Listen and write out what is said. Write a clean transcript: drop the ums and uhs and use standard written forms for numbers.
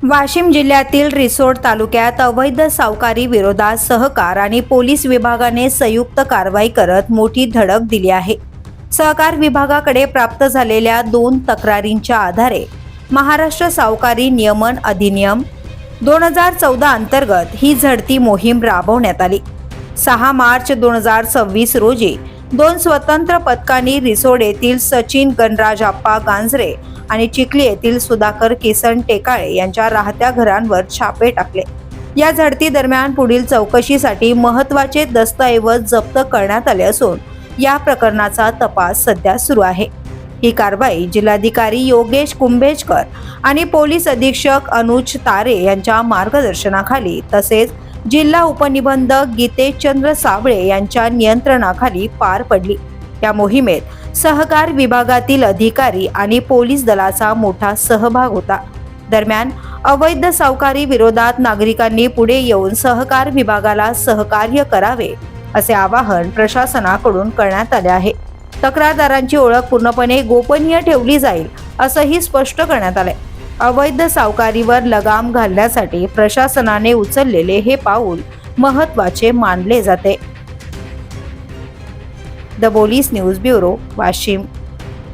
वाशिम जिल्ह्यातील रिसोड तालुक्यात अवैध सावकारी विरोधात सहकार आणि पोलीस विभागाने संयुक्त कारवाई करत मोठी धडक दिली आहे। सहकार विभागाकडे प्राप्त झालेल्या 2 तक्रारींच्या आधारे महाराष्ट्र सावकारी नियमन अधिनियम 2014 अंतर्गत ही झडती मोहीम राबवण्यात आली। 6 मार्च 2026 रोजी 2 स्वतंत्र पथकांनी रिसोड येथील सचिन गणराज आप्पा गांजरे आणि चिखली येथील सुधाकर किसन टेकाळे यांच्या राहत्या घरांवर छापे टाकले। या झडती दरम्यान पुढील चौकशीसाठी महत्त्वाचे दस्तऐवज जप्त करण्यात आले असून या प्रकरणाचा तपास सध्या सुरू आहे। ही कारवाई जिल्हाधिकारी योगेश कुंभेजकर आणि पोलीस अधीक्षक अनुज तारे यांच्या मार्गदर्शनाखाली तसेच जिल्हा उपनिबंधक गीतेशचंद्र साबळे यांच्या नियंत्रणाखाली पार पडली। या मोहिमेत सहकार विभागातील अधिकारी आणि पोलीस दलाचा मोठा सहभाग होता। दरम्यान अवैध सावकारी विरोधात नागरिकांनी पुढे येऊन सहकार विभागाला सहकार्य करावे असे आवाहन प्रशासनाकडून करण्यात आले आहे। तक्रारदारांची ओळख पूर्णपणे गोपनीय ठेवली जाईल असंही स्पष्ट करण्यात आले। अवैध सावकारीवर लगाम घालण्यासाठी प्रशासनाने उचललेले हे पाऊल महत्त्वाचे मानले जाते। The police news bureau Washim.